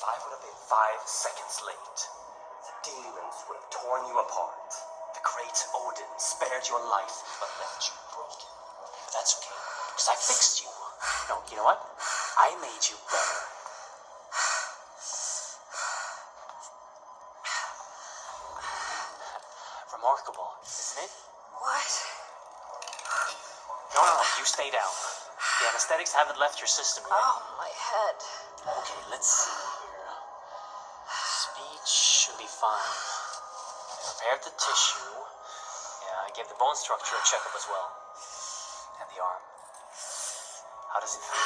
If I would have been 5 seconds late, the demons would have torn you apart. The great Odin spared your life, but left you broken. But that's okay, because I fixed you. No, you know what? I made you better. Remarkable, isn't it? What? No, you stay down. The anesthetics haven't left your system yet. Oh, my head. Okay, let's see here. Speech should be fine. I prepared the tissue. Yeah, I gave the bone structure a checkup as well. And the arm. How does it feel?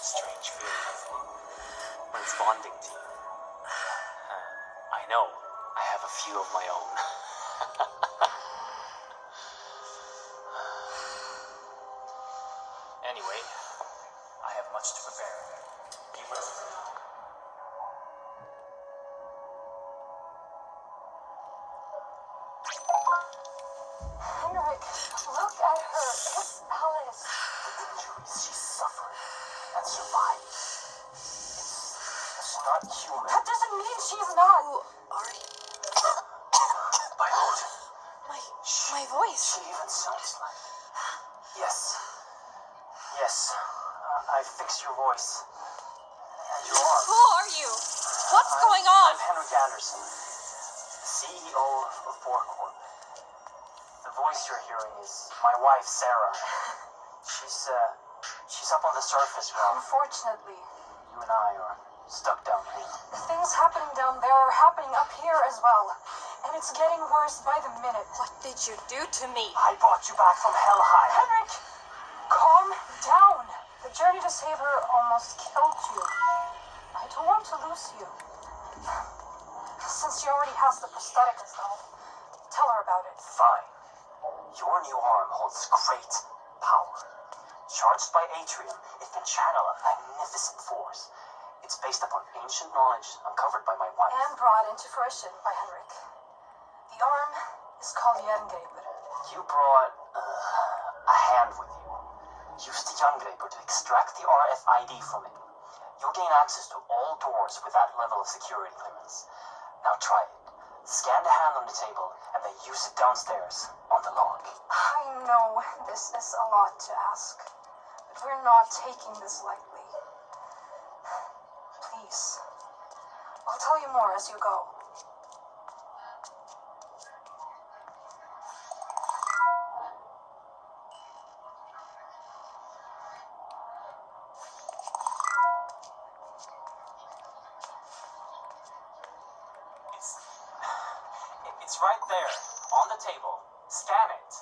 Strange feeling when it's bonding to you. I know. I have a few of my own. Anyway, I have much to prepare. Be ready. Henrik, look at her. It's Alice. The injuries she suffered and survived. It's not human. That doesn't mean she's not. Who are you? By Odin. My voice. She even sounds like... Yes. Yes. I fixed your voice. And your arm. Who are you? What's going on? I'm Henrik Anderson, CEO of Borcorp. The voice you're hearing is my wife, Sarah. She's up on the surface now. Unfortunately, You and I are stuck down here. the things happening down there are happening up here as well. And it's getting worse by the minute. What did you do to me? I brought you back from Helheim. Henrik, calm down. The journey to save her almost killed you. I don't want to lose you. Since she already has the prosthetic installed, tell her about it. Fine. Your new arm holds great power. Charged by Atrium, it can channel a magnificent force. It's based upon ancient knowledge uncovered by my wife. And brought into fruition by Henrik. The arm is called Jerngreper. You brought a hand with you. Use the Jerngreper to extract the RFID from it. You'll gain access to all doors with that level of security clearance. Now try it. Scan the hand on the table and then use it downstairs on the log. I know this is a lot to ask, but we're not taking this lightly. Please, I'll tell you more as you go. It's right there, on the table. Scan it.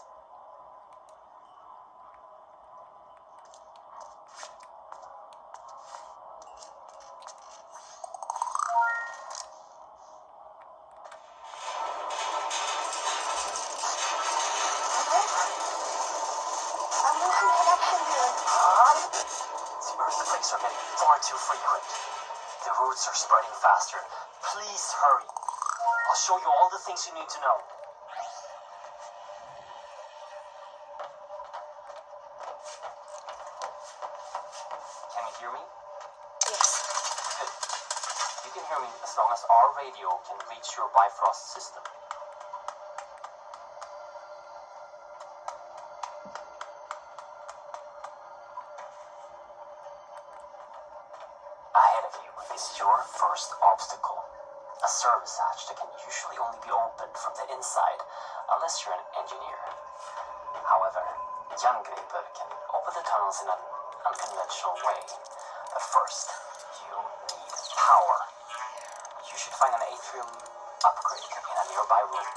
I'm losing connection here. The earthquakes are getting far too frequent. The roots are spreading faster. Please hurry. I'll show you all the things you need to know. Can you hear me? Yes. Good. You can hear me as long as our radio can reach your Bifrost system. Ahead of you is your first obstacle. A service hatch that can usually only be opened from the inside, unless you're an engineer. However, Jerngreper can open the tunnels in an unconventional way. But first, you need power. You should find an atrium upgrade in a nearby room.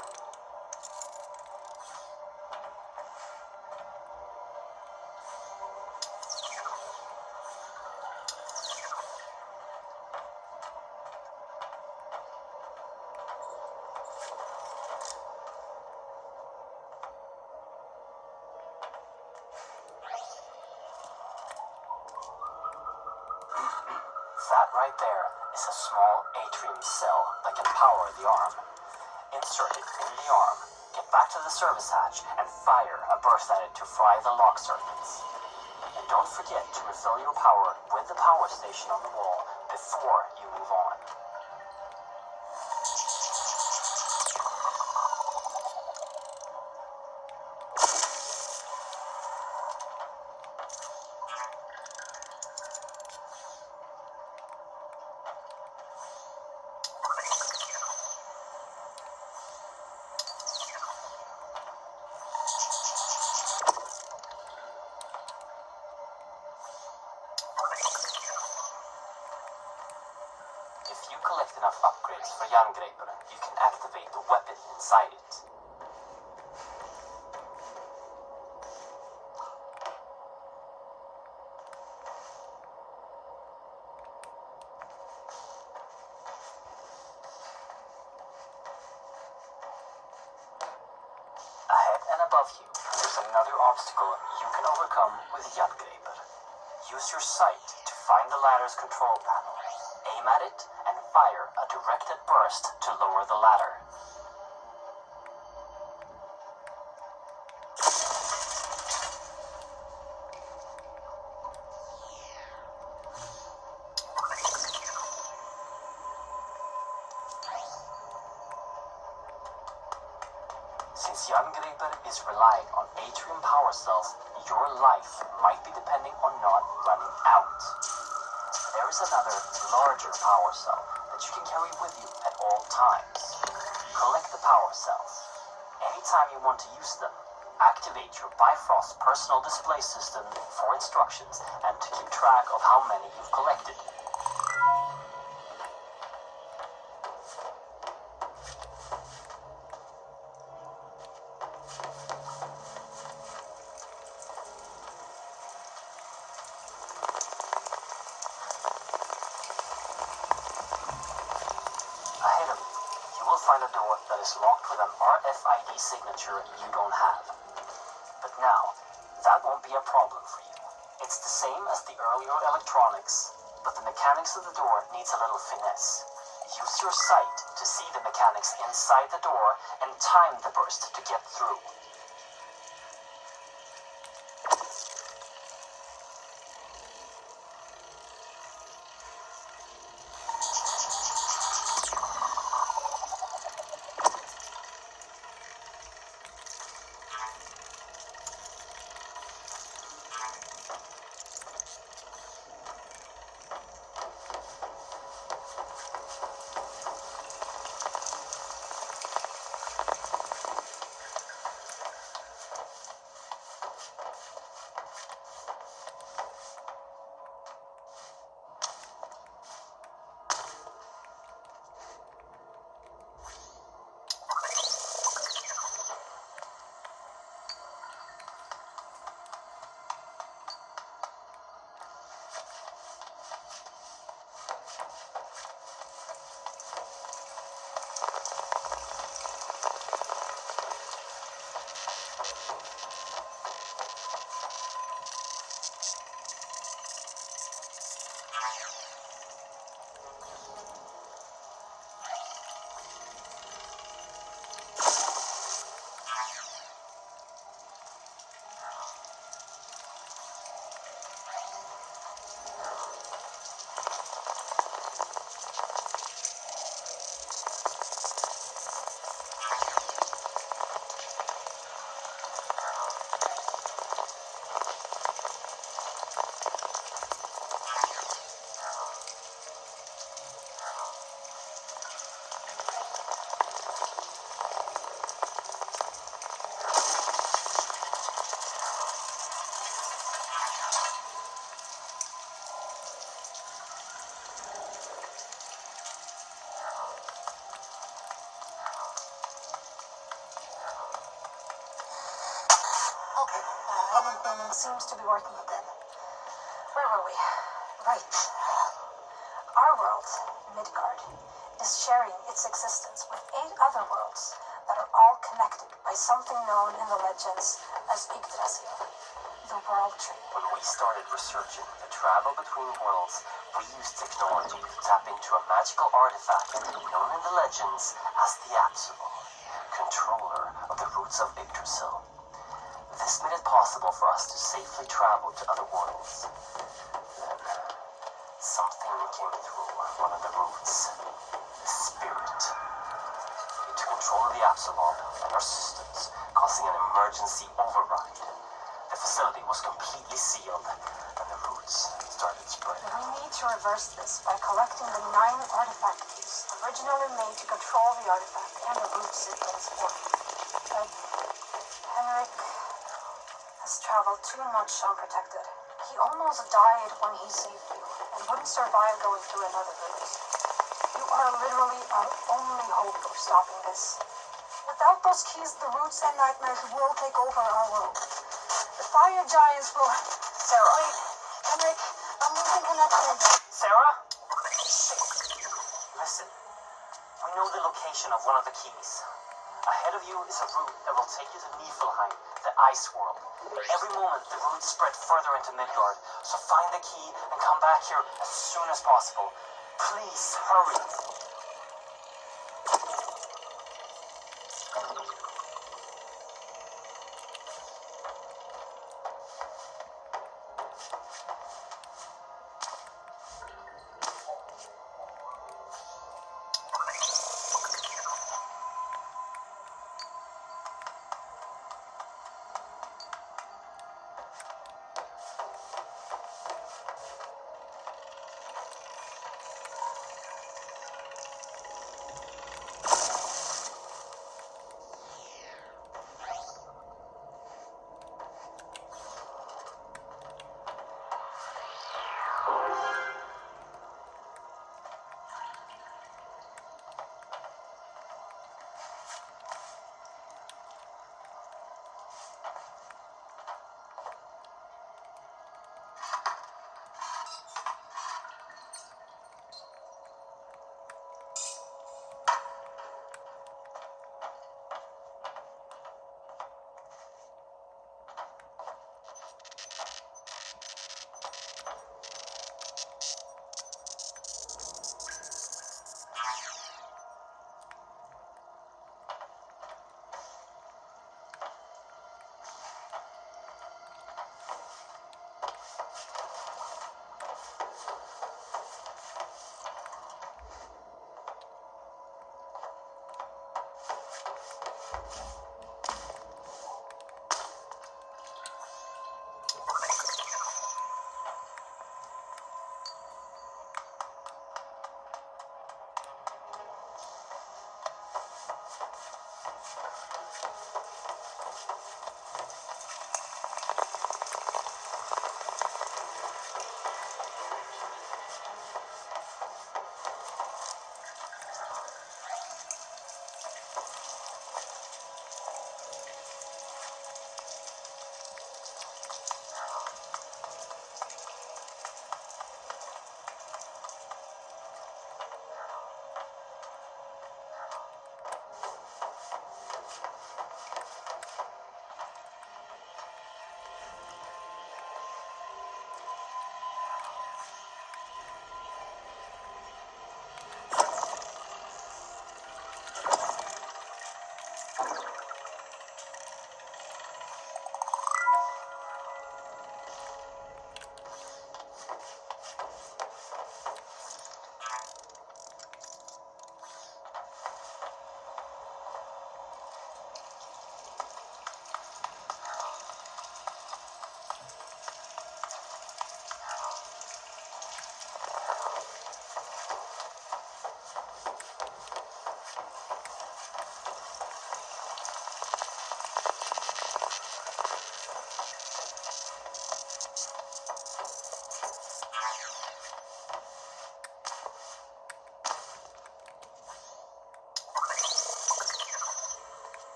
That right there is a small atrium cell that can power the arm. Insert it in the arm, get back to the service hatch, and fire a burst at it to fry the lock circuits. And don't forget to refill your power with the power station on the wall before you move on. If you collect enough upgrades for Jerngraper, you can activate the weapon inside it. Ahead and above you, there's another obstacle you can overcome with Jerngraper. Use your sight to find the ladder's control panel. Aim at it and fire a directed burst to lower the ladder. Since Jerngraper is relying on atrium power cells, your life might be depending on not running out. There is another, larger power cell that you can carry with you at all times. Collect the power cells. Anytime you want to use them, activate your Bifrost personal display system for instructions and to keep track of how many you've collected. Ahead of you, you will find a door that is locked with an RFID signature you don't have. But now, that won't be a problem for you. It's the same as the earlier electronics, but the mechanics of the door needs a little finesse. Use your sight to see the mechanics inside the door and time the burst to get through. Everything seems to be working again. Where were we? Right. Our world, Midgard, is sharing its existence with 8 other worlds that are all connected by something known in the legends as Yggdrasil, the World Tree. When we started researching the travel between worlds, we used technology to tap into a magical artifact known in the legends as the Apsulov, controller of the roots of Yggdrasil. This made it possible for us to safely travel to other worlds. Then, something came through. one of the roots, the spirit. It took control of the Apsulov and our systems, causing an emergency override. The facility was completely sealed, and the roots started spreading. We need to reverse this by collecting the 9 artifact keys originally made to control the artifact and the roots it transported. But Henrik has traveled too much unprotected. He almost died when he saved you, and wouldn't survive going through another route. You are literally our only hope of stopping this. Without those keys, the roots and nightmares will take over our world. The fire giants will... Sarah! Wait, Henrik, I'm losing connection again. Sarah? Listen, we know the location of one of the keys. Ahead of you is a route that will take you to Niflheim, the ice world. Every moment, the roots spread further into Midgard, so find the key and come back here as soon as possible. Please, hurry.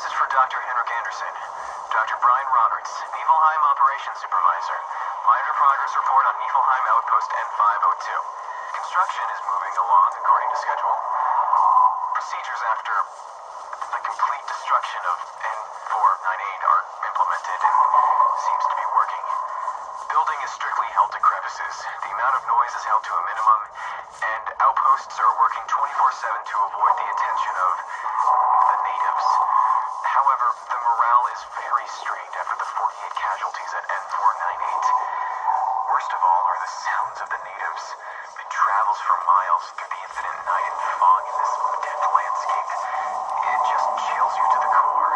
message for Dr. Henrik Anderson. Dr. Brian Roberts, Niflheim Operations Supervisor. Minor progress report on Niflheim Outpost N502. Construction is moving along according to schedule. Procedures after the complete destruction of N498 are implemented and seems to be working. Building is strictly held to crevices. The amount of noise is held to a minimum, and outposts are working 24/7 to avoid the attention of the natives. However, the morale is very strained after the 48 casualties at N498. Worst of all are the sounds of the natives. It travels for miles through the infinite night and fog in this death landscape. It just chills you to the core.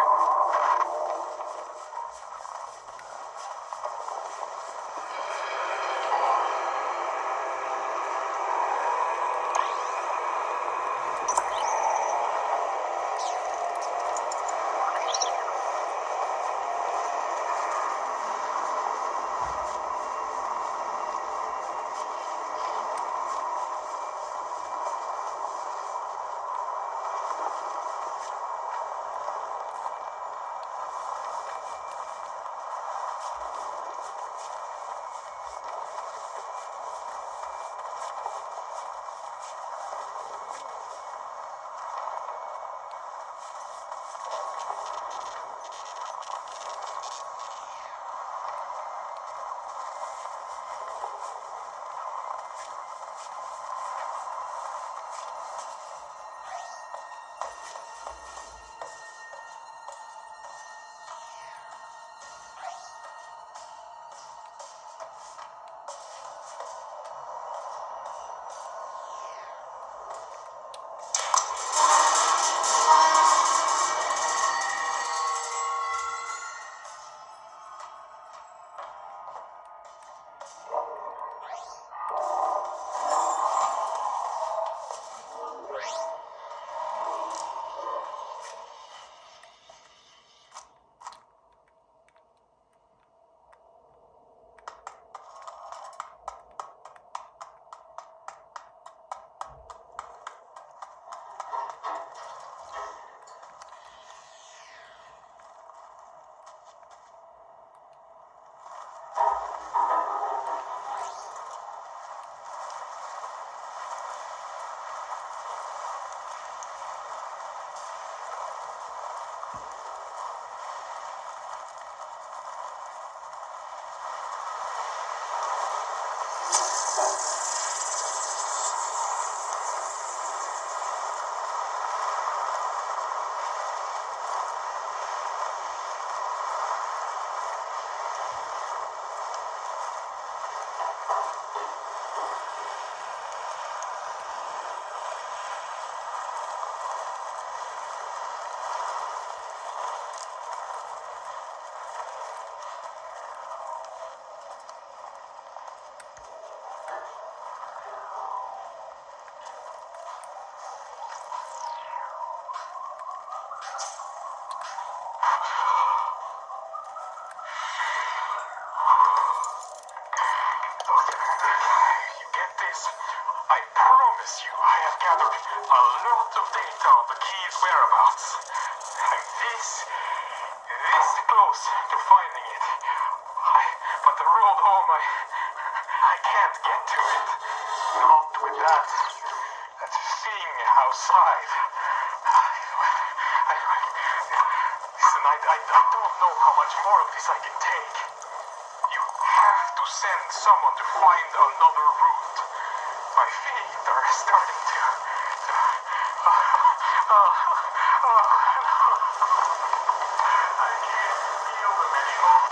I promise you, I have gathered a lot of data on the key's whereabouts. I'm this close to finding it. But the road home, I can't get to it. Not with that thing outside. Listen, I don't know how much more of this I can take. You have to send someone to find another route. My feet are starting to I can't feel them anymore.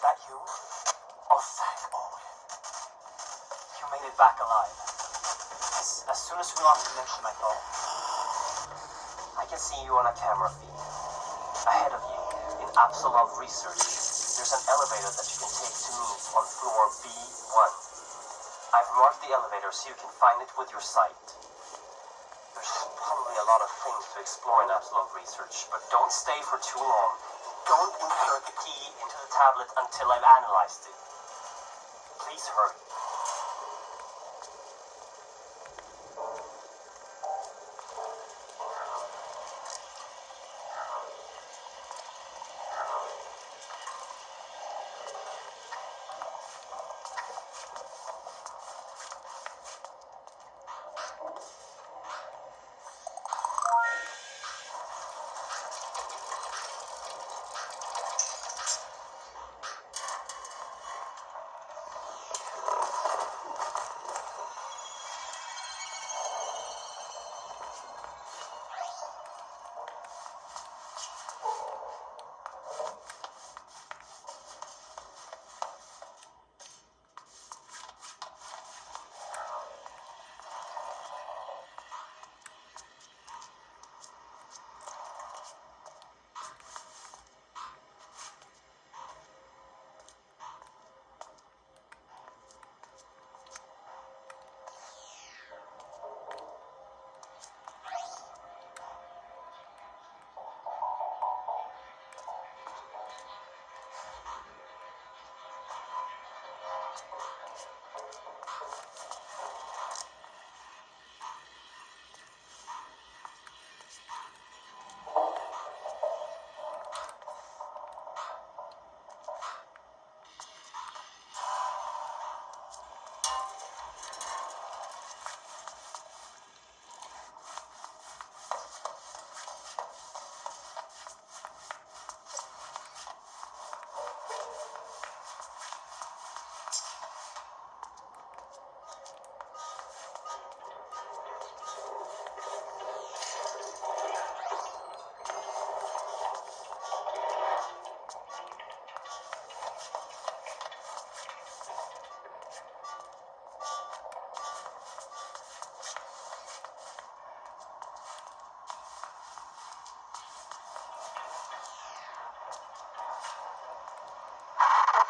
That you? Oh, thank Owen. You made it back alive. As soon as we lost connection, I thought. I can see you on a camera feed. Ahead of you, in Apsulov research, there's an elevator that you can take to me on floor B1. I've marked the elevator so you can find it with your sight. There's probably a lot of things to explore in Apsulov research, but don't stay for too long. Don't insert the key into the tablet until I've analyzed it. Please hurry.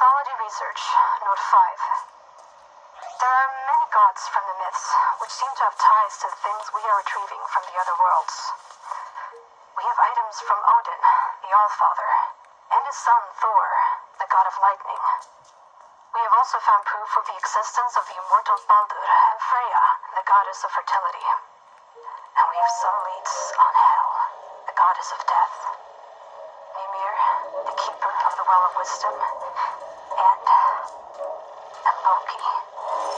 Mythology research, note 5. There are many gods from the myths, which seem to have ties to the things we are retrieving from the other worlds. We have items from Odin, the Allfather, and his son Thor, the god of lightning. We have also found proof of the existence of the immortal Baldur and Freya, the goddess of fertility. And we have some leads on Hel, the goddess of death. Mimir, the keeper of the Well of Wisdom, and Loki,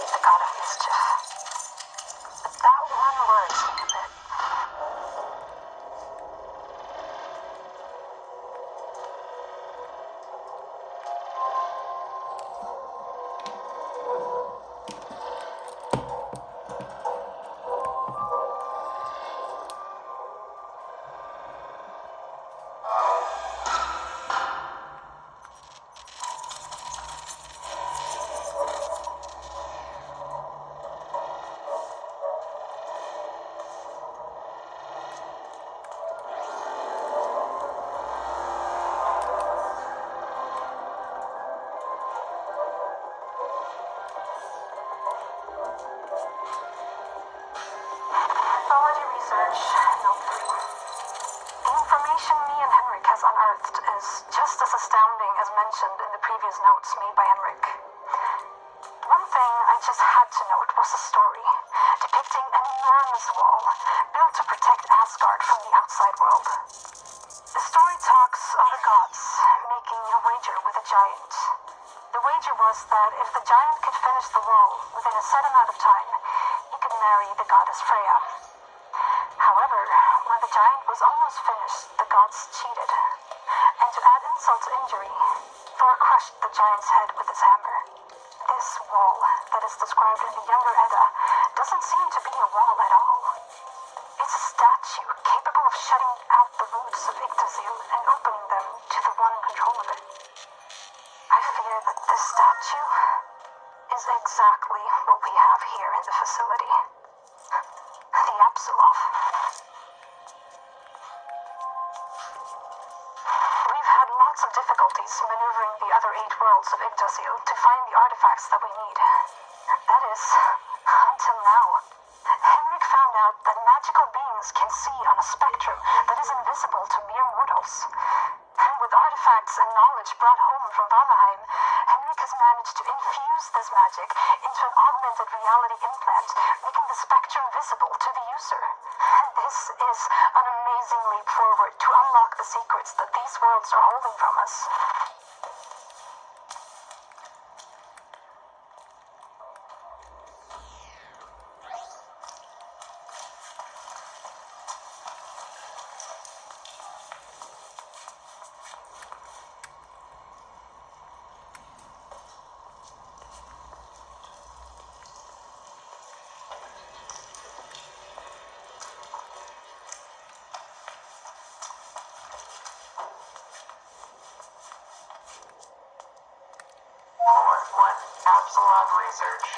the god of mischief. But that one worries me a bit. Mythology research, note 3. The information me and Henrik has unearthed is just as astounding as mentioned in the previous notes made by Henrik. One thing I just had to note was a story depicting an enormous wall built to protect Asgard from the outside world. The story talks of the gods making a wager with a giant. The wager was that if the giant could finish the wall within a set amount of time, he could marry the goddess Freya. However, when the giant was almost finished, the gods cheated. And to add insult to injury, Thor crushed the giant's head with his hammer. This wall that is described in the Younger Edda doesn't seem to be a wall at all. It's a statue capable of shutting out the roots of Yggdrasil and opening them to the one control of it. I fear idea that this statue is exactly what we have here in the facility. The Apsulov. We've had lots of difficulties maneuvering the other 8 worlds of Yggdrasil to find the artifacts that we need. That is, until now. Henrik found out that magical beings can see on a spectrum that is invisible to mere mortals. And with artifacts and knowledge brought home from Valheim, Henrik has managed to infuse this magic into an augmented reality implant, making the spectrum visible to the user. And this is an amazing leap forward to unlock the secrets that these worlds are holding from us. Apsulov research.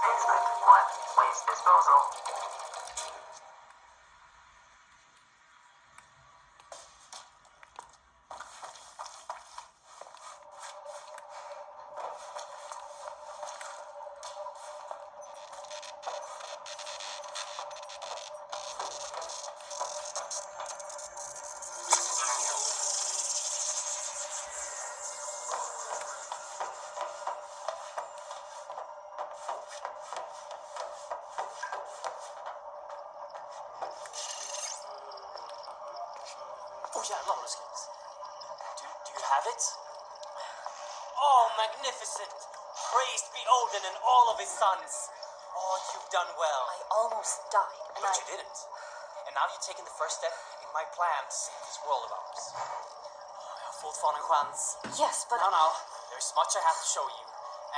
Basement 1, waste disposal. Oh yeah, roller skates. Do you have it? Oh, magnificent! Praised be Odin and all of his sons. Oh, you've done well. I almost died, and But you didn't. And now you've taken the first step in my plan to save this world of ours. Fortfarande chans. Yes, but... Now, there's much I have to show you.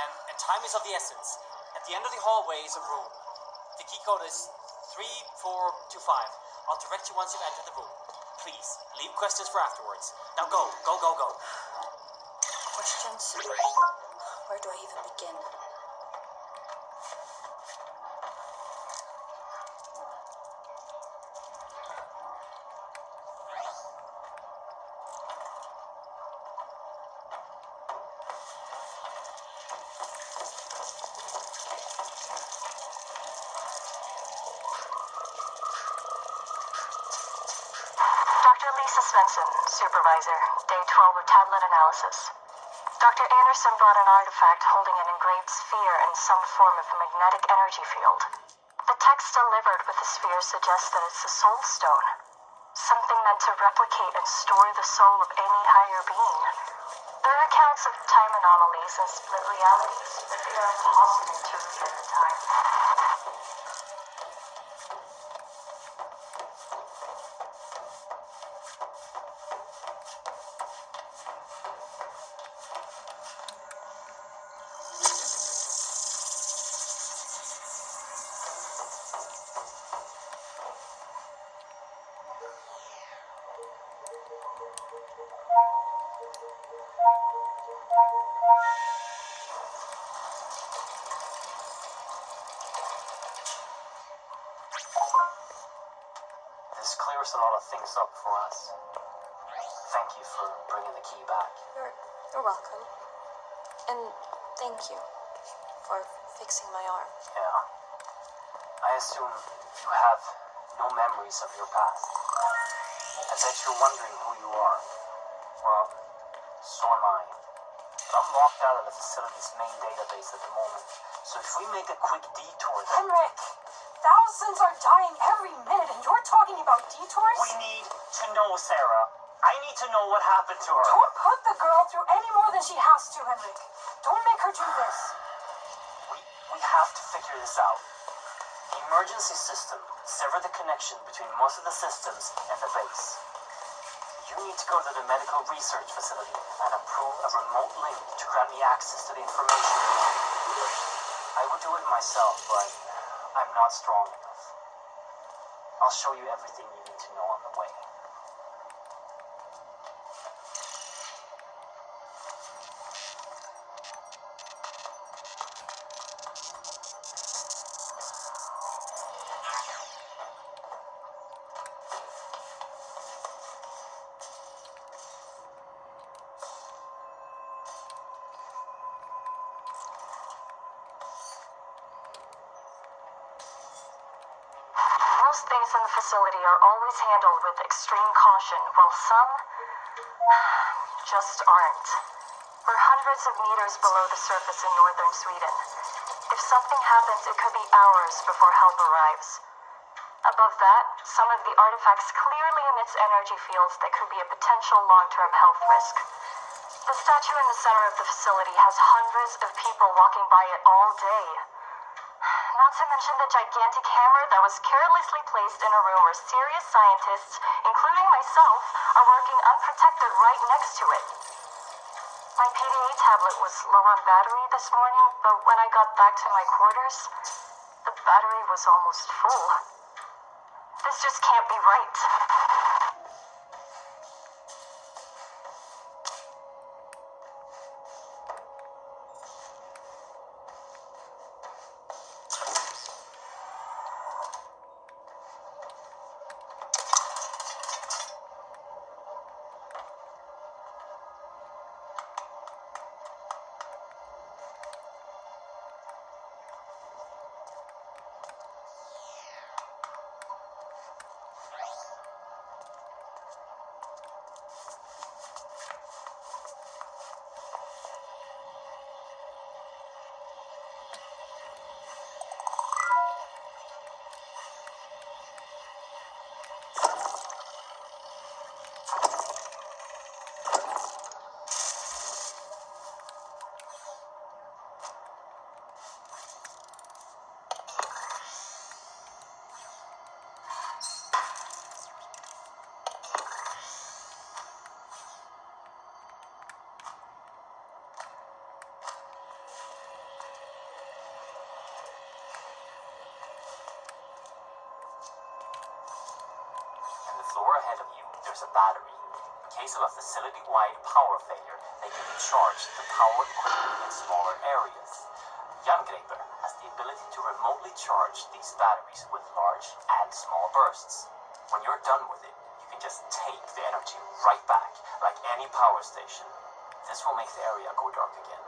And time is of the essence. At the end of the hallway is a room. The key code is 3425. I'll direct you once you've entered the room. Please, leave questions for afterwards. Now go. Questions? Where do I even begin? Dr. Lisa Svensson, Supervisor, Day 12 of tablet analysis. Dr. Anderson brought an artifact holding an engraved sphere in some form of magnetic energy field. The text delivered with the sphere suggests that it's a soul stone, something meant to replicate and store the soul of any higher being. There are accounts of time anomalies and split realities, but they are impossible to read at the time. This clears a lot of things up for us. Thank you for bringing the key back. You're welcome. And thank you for fixing my arm. Yeah. I assume you have no memories of your past. I bet you're wondering who you are. Well, so am I. But I'm locked out of the facility's main database at the moment. So if we make a quick detour then... Henrik, thousands are dying every minute and you're talking about detours? We need to know, Sarah. I need to know what happened to her. Don't put the girl through any more than she has to, Henrik. Don't make her do this. We have to figure this out. The emergency system severed the connection between most of the systems and the base. You need to go to the medical research facility and approve a remote link to grant me access to the information. I would do it myself, but I'm not strong enough. I'll show you everything you need to know on the way. Most things in the facility are always handled with extreme caution, while some just aren't. We're hundreds of meters below the surface in northern Sweden. If something happens, it could be hours before help arrives. Above that, some of the artifacts clearly emits energy fields that could be a potential long-term health risk. The statue in the center of the facility has hundreds of people walking by it all day. Not to mention the gigantic hammer that was carelessly placed in a room where serious scientists, including myself, are working unprotected right next to it. My PDA tablet was low on battery this morning, but when I got back to my quarters, the battery was almost full. This just can't be right. Floor ahead of you, there's a battery. In case of a facility-wide power failure, they can be charged to power equipment in smaller areas. Jangreber has the ability to remotely charge these batteries with large and small bursts. When you're done with it, you can just take the energy right back, like any power station. This will make the area go dark again.